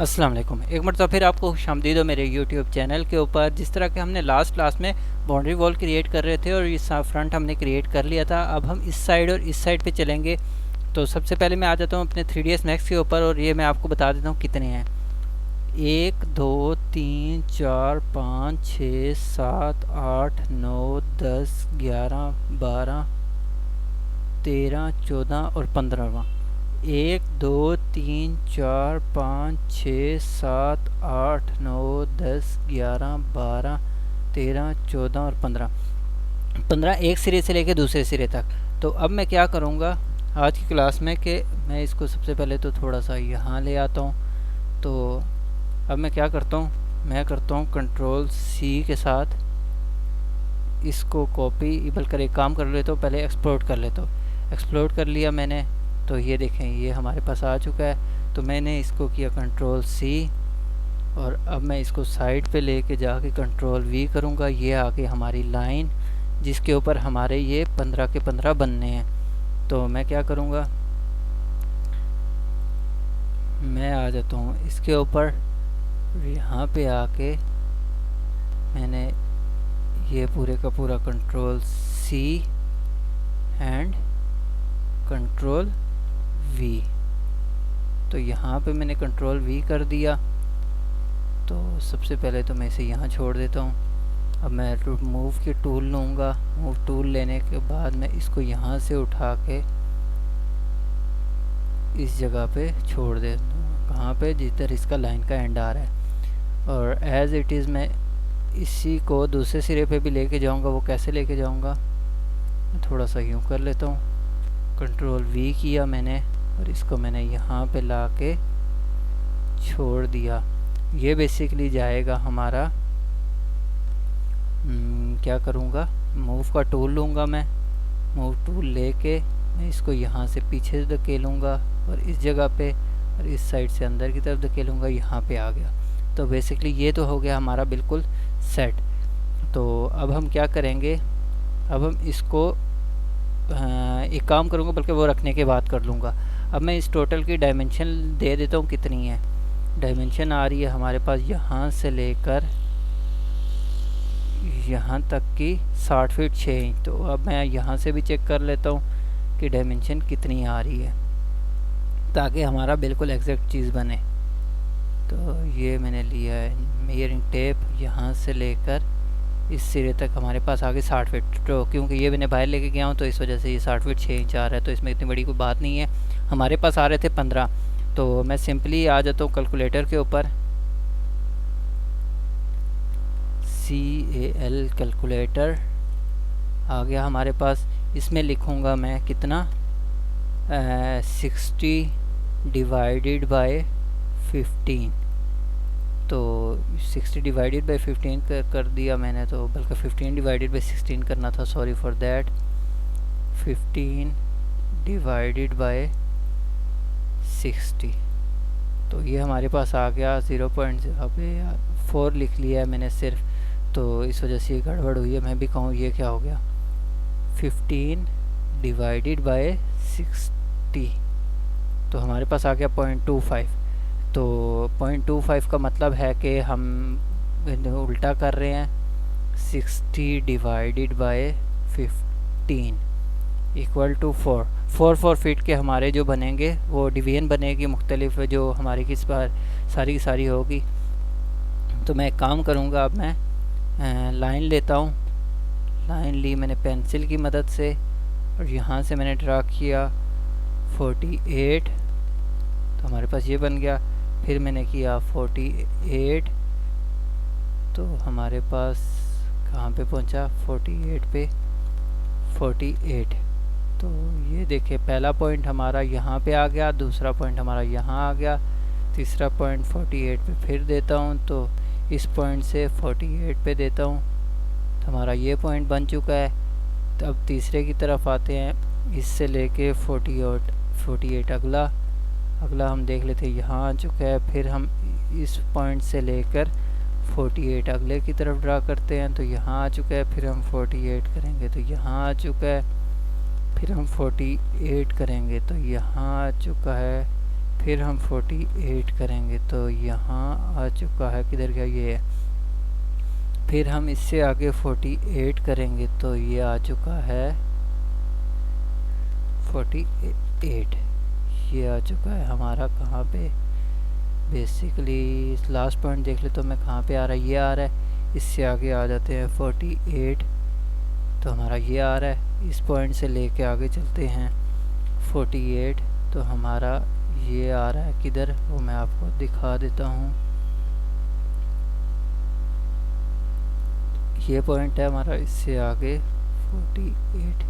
अस्सलाम वालेकुम। एक मरतबा फिर आपको खुशामदीद हो मेरे यूट्यूब चैनल के ऊपर। जिस तरह के हमने लास्ट क्लास में बाउंड्री वॉल क्रिएट कर रहे थे और इस फ्रंट हमने क्रिएट कर लिया था, अब हम इस साइड और इस साइड पे चलेंगे। तो सबसे पहले मैं आ जाता हूँ अपने 3ds मैक्स के ऊपर और ये मैं आपको बता देता हूँ कितने हैं। 1 2 3 4 5 6 7 8 9 10 11 12 13 14 और 15वां। 1 2 3 4 5 6 7 8 9 10 11 12 13 14 और 15 एक सिरे से लेकर दूसरे सिरे तक। तो अब मैं क्या करूँगा आज की क्लास में कि मैं इसको सबसे पहले तो थोड़ा सा यहाँ ले आता हूँ। तो अब मैं क्या करता हूँ, मैं करता हूँ कंट्रोल C के साथ इसको कॉपी, बल्कि एक काम कर लेता हूँ, पहले एक्सपोर्ट कर लेता हूँ। एक्सपोर्ट कर लिया मैंने, तो ये देखें ये हमारे पास आ चुका है। तो मैंने इसको किया कंट्रोल C और अब मैं इसको साइड पे लेके जाके कंट्रोल V करूँगा। ये आगे हमारी लाइन जिसके ऊपर हमारे ये 15 के 15 बनने हैं। तो मैं क्या करूँगा, मैं आ जाता हूँ इसके ऊपर, यहाँ पे आके मैंने ये पूरे का पूरा control C and control V, तो यहाँ पे मैंने कंट्रोल V कर दिया। तो सबसे पहले तो मैं इसे यहाँ छोड़ देता हूँ। अब मैं मूव के टूल लूँगा। मूव टूल लेने के बाद मैं इसको यहाँ से उठा के इस जगह पे छोड़ देता हूँ, कहाँ पे, जिधर इसका लाइन का एंड आ रहा है। और एज़ इट इज़ मैं इसी को दूसरे सिरे पे भी लेके जाऊँगा। वो कैसे लेके जाऊँगा, थोड़ा सा यूँ कर लेता हूँ। कंट्रोल V किया मैंने और इसको मैंने यहाँ पे ला के छोड़ दिया। ये बेसिकली जाएगा हमारा, क्या करूँगा, मूव का टूल लूँगा मैं। मूव टूल लेके मैं इसको यहाँ से पीछे धकेलूँगा और इस जगह पे, और इस साइड से अंदर की तरफ धकेलूँगा। यहाँ पे आ गया। तो बेसिकली ये तो हो गया हमारा बिल्कुल सेट। तो अब हम क्या करेंगे, अब हम इसको एक काम करूँगा, बल्कि वो रखने के बाद कर लूँगा। अब मैं इस टोटल की डायमेंशन दे देता हूँ कितनी है। डायमेंशन आ रही है हमारे पास यहाँ से लेकर यहाँ तक की 60 फीट 6 इंच। तो अब मैं यहाँ से भी चेक कर लेता हूँ कि डायमेंशन कितनी आ रही है, ताकि हमारा बिल्कुल एग्जैक्ट चीज़ बने। तो ये मैंने लिया है मेजरिंग टेप, यहाँ से लेकर इस सिरे तक हमारे पास आ गए 60 फीट। तो क्योंकि ये मैंने बाहर लेके गया हूँ तो इस वजह से ये 60 फीट 6 इंच आ रहा है। तो इसमें इतनी बड़ी कोई बात नहीं है। हमारे पास आ रहे थे 15। तो मैं सिंपली आ जाता हूँ कैलकुलेटर के ऊपर, CAL कैलकुलेटर आ गया हमारे पास। इसमें लिखूँगा मैं कितना, 60 डिवाइडेड बाय 15। तो 60 डिवाइडेड बाय 15 कर दिया मैंने, तो बल्कि 15 डिवाइडेड बाय 16 करना था, sorry for that. 15 divided by 60। तो ये हमारे पास आ गया 0.4 लिख लिया है मैंने सिर्फ, तो इस वजह से ये गड़बड़ हुई है। मैं भी कहूँ ये क्या हो गया, 15 डिवाइडेड बाय 60, तो हमारे पास आ गया 0.25। तो 0.25 का मतलब है कि हम उल्टा कर रहे हैं। 60 divided by 15 equal to 4 feet के हमारे जो बनेंगे वो डिवीजन बनेगी मुख्तलिफ, जो हमारी किस बार सारी की सारी होगी। तो मैं एक काम करूँगा, अब मैं लाइन लेता हूँ। लाइन ली मैंने पेंसिल की मदद से और यहाँ से मैंने ड्रा किया 48, तो हमारे पास ये बन गया। फिर मैंने किया 48, तो हमारे पास कहाँ पे पहुँचा, 48 पे 48। तो ये देखिए पहला पॉइंट हमारा यहाँ पे आ गया, दूसरा पॉइंट हमारा यहाँ आ गया, तीसरा पॉइंट 48 पे फिर देता हूँ, तो इस पॉइंट से 48 पे देता हूँ, तो हमारा ये पॉइंट बन चुका है। तो अब तीसरे की तरफ आते हैं, इससे लेके 48 अगला हम देख लेते हैं, यहाँ आ चुका है। फिर हम इस पॉइंट से लेकर 48 अगले की तरफ ड्रा करते हैं, तो यहाँ आ चुका है। फिर हम 48 करेंगे तो यहाँ आ चुका है। फिर हम 48 करेंगे तो यहाँ आ चुका है। फिर हम 48 करेंगे तो यहाँ आ चुका है, किधर गया ये है। फिर हम इससे आगे 48 करेंगे तो ये आ चुका है 48, ये आ चुका है हमारा कहाँ पे, बेसिकली लास्ट पॉइंट देख ले तो मैं कहाँ पे आ रहा है, ये आ रहा है। इससे आगे आ जाते हैं 48 तो हमारा ये आ रहा है। इस पॉइंट से लेके आगे चलते हैं 48 तो हमारा ये आ रहा है किधर, वो मैं आपको दिखा देता हूँ। ये पॉइंट है हमारा, इससे आगे 48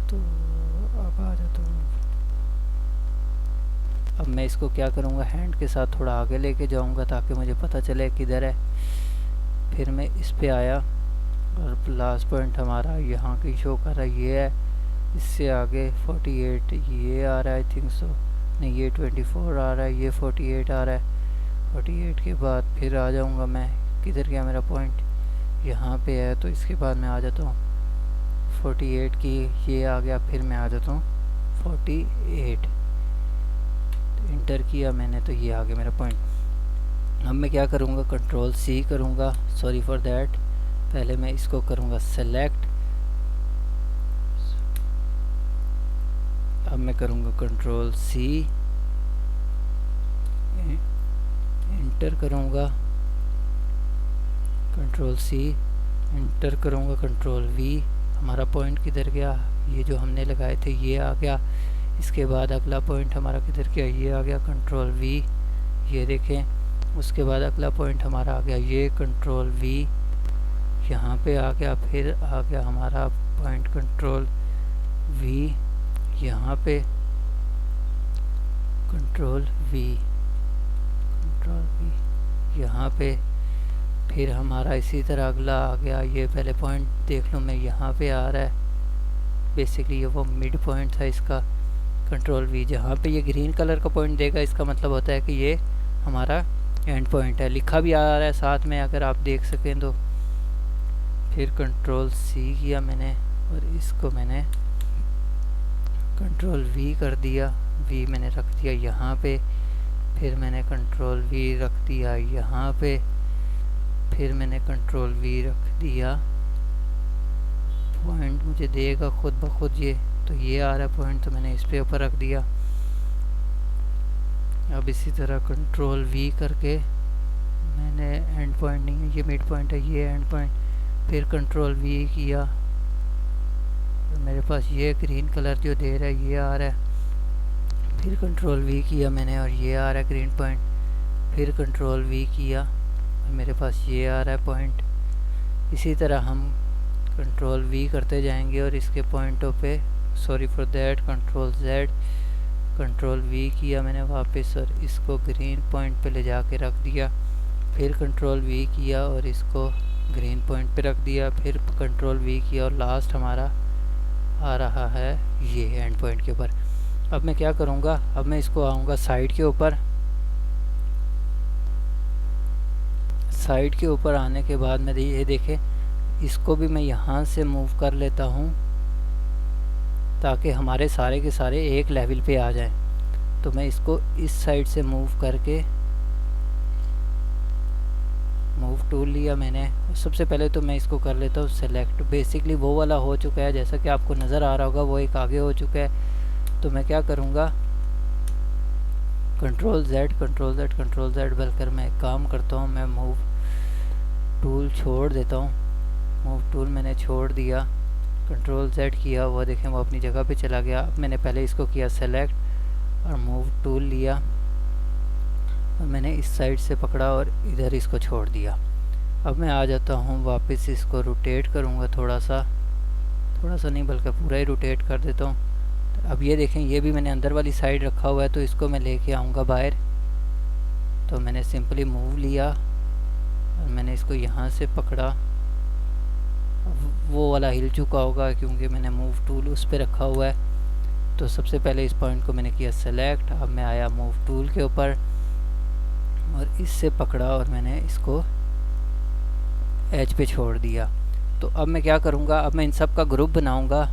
तो अब आ जाता हूँ। अब मैं इसको क्या करूँगा, हैंड के साथ थोड़ा आगे लेके जाऊँगा ताकि मुझे पता चले किधर है। फिर मैं इस पे आया और लास्ट पॉइंट हमारा यहाँ की शो कर रहा है, ये है। इससे आगे 48 ये आ रहा है, आई थिंक सो, नहीं ये 24 आ रहा है, ये 48 आ रहा है। 48 के बाद फिर आ जाऊँगा मैं, किधर गया मेरा पॉइंट, यहाँ पे है। तो इसके बाद मैं आ जाता हूँ 48 की, ये आ गया। फिर मैं आ जाता हूँ 48, इंटर किया मैंने तो ये आ गया मेरा पॉइंट। अब मैं क्या करूँगा, कंट्रोल सी करूँगा, सॉरी फॉर दैट। पहले मैं इसको करूँगा सेलेक्ट, अब मैं करूँगा कंट्रोल सी, इंटर करूँगा, कंट्रोल सी, इंटर करूँगा, कंट्रोल वी। हमारा पॉइंट किधर गया, ये जो हमने लगाए थे ये आ गया। इसके बाद अगला पॉइंट हमारा किधर गया, ये आ गया, कंट्रोल वी, ये देखें। उसके बाद अगला पॉइंट हमारा आ गया ये, कंट्रोल वी, यहाँ पे आ गया। फिर आ गया हमारा पॉइंट कंट्रोल वी, यहाँ पे कंट्रोल वी, कंट्रोल वी यहाँ पे। फिर हमारा इसी तरह अगला आ गया, ये पहले पॉइंट देख लो मैं, यहाँ पे आ रहा है। बेसिकली ये वो मिड पॉइंट था इसका, कंट्रोल वी। जहाँ पे ये ग्रीन कलर का पॉइंट देगा इसका मतलब होता है कि ये हमारा एंड पॉइंट है, लिखा भी आ रहा है साथ में अगर आप देख सकें तो। फिर कंट्रोल सी किया मैंने और इसको मैंने कंट्रोल वी कर दिया, वी मैंने रख दिया यहाँ पे। फिर मैंने कंट्रोल वी रख दिया यहाँ पे, फिर मैंने कंट्रोल वी रख दिया। पॉइंट मुझे देगा खुद ब खुद ये, तो ये आ रहा है पॉइंट, तो मैंने इस पे ऊपर रख दिया। अब इसी तरह कंट्रोल वी करके मैंने एंड पॉइंट नहीं है, ये मिड पॉइंट है, ये एंड पॉइंट। फिर कंट्रोल वी किया तो मेरे पास ये ग्रीन कलर जो दे रहा है ये आ रहा है। फिर कंट्रोल वी किया मैंने और ये आ रहा है ग्रीन पॉइंट। फिर कंट्रोल वी किया और मेरे पास ये आ रहा है पॉइंट। इसी तरह हम कंट्रोल वी करते जाएंगे और इसके पॉइंटों पे, sorry for that, control Z, control we किया मैंने वापस और इसको ग्रीन पॉइंट पे ले जाके रख दिया। फिर कंट्रोल वी किया और इसको ग्रीन पॉइंट पे रख दिया। फिर कंट्रोल वी किया और लास्ट हमारा आ रहा है ये एंड पॉइंट के ऊपर। अब मैं क्या करूँगा, अब मैं इसको आऊँगा साइड के ऊपर। साइड के ऊपर आने के बाद मैं ये देखें, इसको भी मैं यहाँ से मूव कर लेता हूँ ताकि हमारे सारे के सारे एक लेवल पे आ जाएं। तो मैं इसको इस साइड से मूव करके, मूव टूल लिया मैंने। सबसे पहले तो मैं इसको कर लेता हूँ सेलेक्ट। बेसिकली वो वाला हो चुका है, जैसा कि आपको नज़र आ रहा होगा वो एक आगे हो चुका है। तो मैं क्या करूँगा, control Z, control Z, control Z bulker मैं एक काम करता हूँ, मैं मूव टूल छोड़ देता हूँ। मूव टूल मैंने छोड़ दिया, कंट्रोल जेड किया, वो देखें वो अपनी जगह पे चला गया। अब मैंने पहले इसको किया सेलेक्ट और मूव टूल लिया और मैंने इस साइड से पकड़ा और इधर इसको छोड़ दिया। अब मैं आ जाता हूँ वापस, इसको रोटेट करूँगा थोड़ा सा नहीं बल्कि पूरा ही रोटेट कर देता हूँ। अब ये देखें ये भी मैंने अंदर वाली साइड रखा हुआ है, तो इसको मैं लेके आऊँगा बाहर। तो मैंने सिंपली मूव लिया और मैंने इसको यहाँ से पकड़ा। वो वाला हिल चुका होगा क्योंकि मैंने मूव टूल उस पर रखा हुआ है। तो सबसे पहले इस पॉइंट को मैंने किया सेलेक्ट। अब मैं आया मूव टूल के ऊपर और इससे पकड़ा और मैंने इसको एज पे छोड़ दिया। तो अब मैं क्या करूँगा, अब मैं इन सब का ग्रुप बनाऊँगा।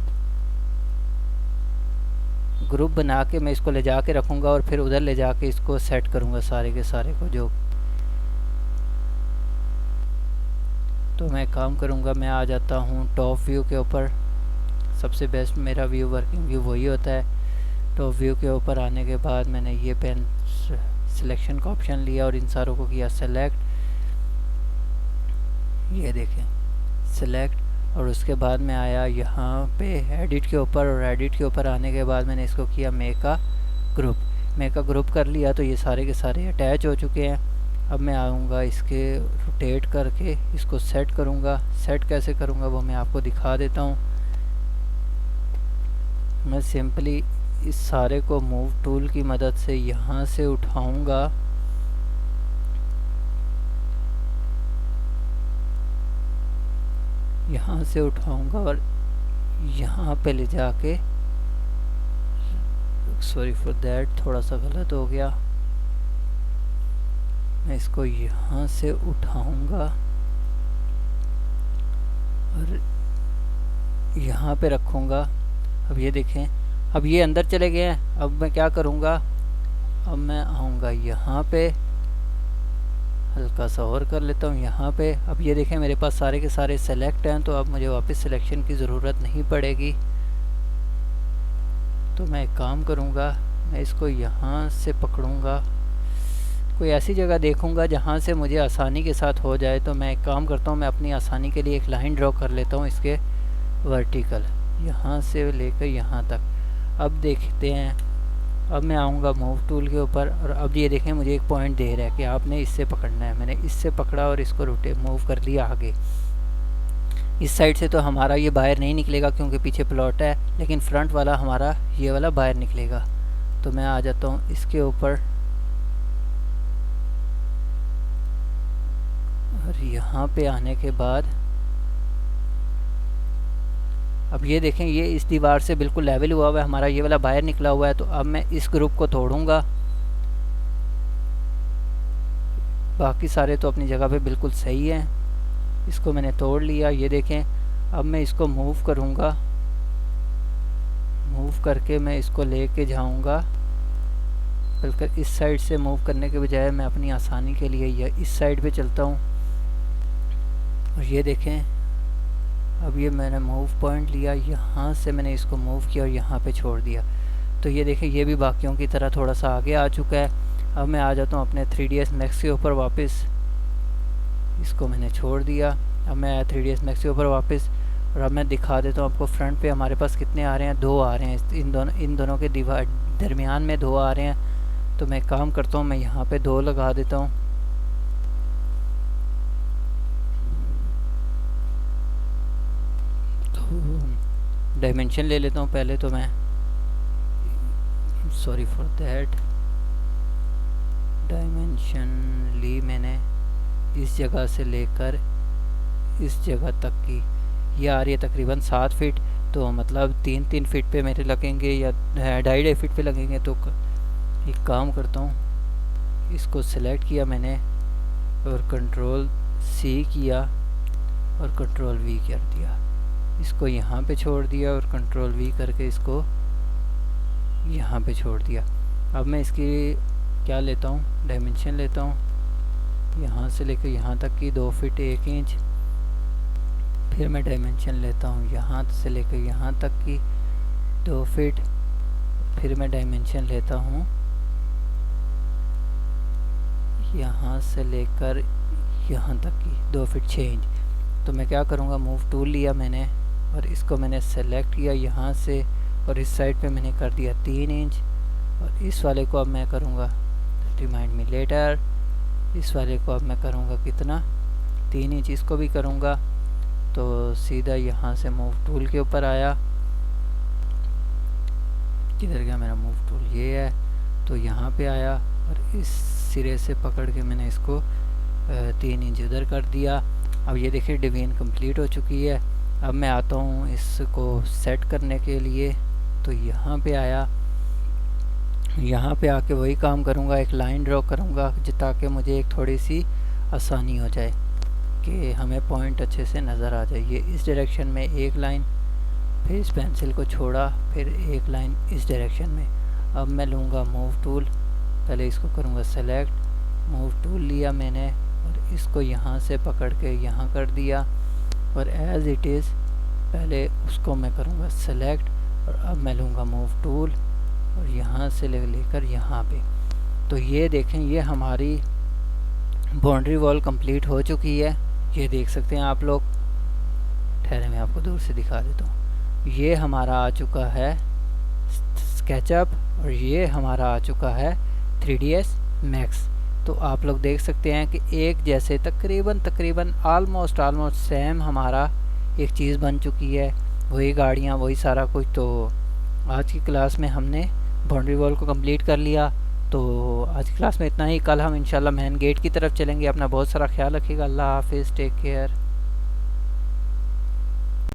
ग्रुप बना के मैं इसको ले जा के रखूँगा और फिर उधर ले जा के इसको सेट करूँगा सारे के सारे को। जो तो मैं काम करूँगा, मैं आ जाता हूँ टॉप व्यू के ऊपर। सबसे बेस्ट मेरा व्यू, वर्किंग व्यू वही होता है। टॉप व्यू के ऊपर आने के बाद मैंने ये पेन सिलेक्शन का ऑप्शन लिया और इन सारों को किया सेलेक्ट। ये देखें सेलेक्ट, और उसके बाद मैं आया यहाँ पे एडिट के ऊपर, और एडिट के ऊपर आने के बाद मैंने इसको किया make a group. Make a group कर लिया तो ये सारे के सारे अटैच हो चुके हैं। अब मैं आऊँगा इसके रोटेट करके इसको सेट करूँगा। सेट कैसे करूँगा वो मैं आपको दिखा देता हूँ। मैं सिंपली इस सारे को मूव टूल की मदद से यहाँ से उठाऊँगा, यहाँ से उठाऊँगा और यहाँ पे ले जाके, सॉरी फॉर दैट, थोड़ा सा गलत हो गया। मैं इसको यहाँ से उठाऊँगा और यहाँ पे रखूँगा। अब ये देखें, अब ये अंदर चले गए हैं। अब मैं क्या करूँगा, अब मैं आऊँगा यहाँ पे, हल्का सा और कर लेता हूँ यहाँ पे। अब ये देखें मेरे पास सारे के सारे सेलेक्ट हैं, तो अब मुझे वापस सिलेक्शन की ज़रूरत नहीं पड़ेगी। तो मैं एक काम करूँगा, मैं इसको यहाँ से पकड़ूँगा, कोई ऐसी जगह देखूँगा जहाँ से मुझे आसानी के साथ हो जाए। तो मैं एक काम करता हूँ, मैं अपनी आसानी के लिए एक लाइन ड्रॉ कर लेता हूँ इसके वर्टिकल, यहाँ से लेकर यहाँ तक। अब देखते हैं, अब मैं आऊँगा मूव टूल के ऊपर और अब ये देखें मुझे एक पॉइंट दे रहा है कि आपने इससे पकड़ना है। मैंने इससे पकड़ा और इसको रोटेट मूव कर लिया आगे। इस साइड से तो हमारा ये बाहर नहीं निकलेगा क्योंकि पीछे प्लॉट है, लेकिन फ्रंट वाला हमारा ये वाला बाहर निकलेगा। तो मैं आ जाता हूँ इसके ऊपर और यहाँ पे आने के बाद अब ये देखें ये इस दीवार से बिल्कुल लेवल हुआ हुआ है, हमारा ये वाला बाहर निकला हुआ है। तो अब मैं इस ग्रुप को तोड़ूंगा, बाकी सारे तो अपनी जगह पे बिल्कुल सही हैं। इसको मैंने तोड़ लिया, ये देखें। अब मैं इसको मूव करूंगा, मूव करके मैं इसको लेके जाऊंगा, बल्कि इस साइड से मूव करने के बजाय मैं अपनी आसानी के लिए ये इस साइड पे चलता हूँ। और ये देखें अब ये मैंने मूव पॉइंट लिया, यहाँ से मैंने इसको मूव किया और यहाँ पे छोड़ दिया। तो ये देखें ये भी बाकियों की तरह थोड़ा सा आगे आ चुका है। अब मैं आ जाता हूँ अपने 3ds Max के ऊपर वापस, इसको मैंने छोड़ दिया। अब मैं आया 3ds Max के ऊपर वापस और अब मैं दिखा देता हूँ आपको फ्रंट पे हमारे पास कितने आ रहे हैं, 2 आ रहे हैं। इन दोनों के दरमियान में 2 आ रहे हैं। तो मैं काम करता हूँ, मैं यहाँ पे 2 लगा देता हूँ। डायमेंशन ले लेता हूँ पहले, तो मैं सॉरी फॉर दैट, डायमेंशन ली मैंने इस जगह से लेकर इस जगह तक की, ये आ रही है तकरीबन 7 फीट। तो मतलब 3-3 फीट पे मेरे लगेंगे या 2.5 फीट पे लगेंगे। तो एक काम करता हूँ, इसको सिलेक्ट किया मैंने और कंट्रोल C किया और कंट्रोल V कर दिया, इसको यहाँ पे छोड़ दिया और कंट्रोल V करके इसको यहाँ पे छोड़ दिया। अब मैं इसकी क्या लेता हूँ, डायमेंशन लेता हूँ, यहाँ से लेकर यहाँ तक की 2 फीट 1 इंच। फिर मैं डायमेंशन लेता हूँ यहाँ से लेकर यहाँ तक की 2 फीट। फिर मैं डायमेंशन लेता हूँ यहाँ से लेकर यहाँ तक की 2 फीट 6 इंच। तो मैं क्या करूँगा, मूव टूल लिया मैंने और इसको मैंने सेलेक्ट किया यहाँ से और इस साइड पे मैंने कर दिया 3 इंच। और इस वाले को अब मैं करूँगा, रिमाइंड मी लेटर, इस वाले को अब मैं करूँगा कितना, 3 इंच इसको भी करूँगा। तो सीधा यहाँ से मूव टूल के ऊपर आया, किधर गया मेरा मूव टूल, ये है। तो यहाँ पे आया और इस सिरे से पकड़ के मैंने इसको 3 इंच उधर कर दिया। अब ये देखिए डिवीजन कंप्लीट हो चुकी है। अब मैं आता हूँ इसको सेट करने के लिए, तो यहाँ पे आया, यहाँ पे आके वही काम करूँगा, एक लाइन ड्रॉ करूँगा ताकि मुझे एक थोड़ी सी आसानी हो जाए कि हमें पॉइंट अच्छे से नज़र आ जाए। ये इस डायरेक्शन में एक लाइन फिर इस पेंसिल को छोड़ा, फिर एक लाइन इस डायरेक्शन में। अब मैं लूँगा मूव टूल, पहले इसको करूँगा सेलेक्ट, मूव टूल लिया मैंने और इसको यहाँ से पकड़ के यहाँ कर दिया और एज इट इज़ पहले उसको मैं करूँगा सेलेक्ट और अब मैं लूँगा मूव टूल और यहाँ से लेकर यहाँ पे। तो ये देखें, ये हमारी बाउंड्री वॉल कंप्लीट हो चुकी है। ये देख सकते हैं आप लोग, ठहरे मैं आपको दूर से दिखा देता हूँ। ये हमारा आ चुका है स्केचअप और ये हमारा आ चुका है 3ds मैक्स। तो आप लोग देख सकते हैं कि एक जैसे तकरीबन आलमोस्ट सेम हमारा एक चीज़ बन चुकी है, वही गाड़ियाँ, वही सारा कुछ। तो आज की क्लास में हमने बाउंड्री वॉल को कंप्लीट कर लिया। तो आज की क्लास में इतना ही। कल हम इंशाल्लाह मेन गेट की तरफ चलेंगे। अपना बहुत सारा ख्याल रखिएगा। अल्लाह हाफिज़, टेक केयर।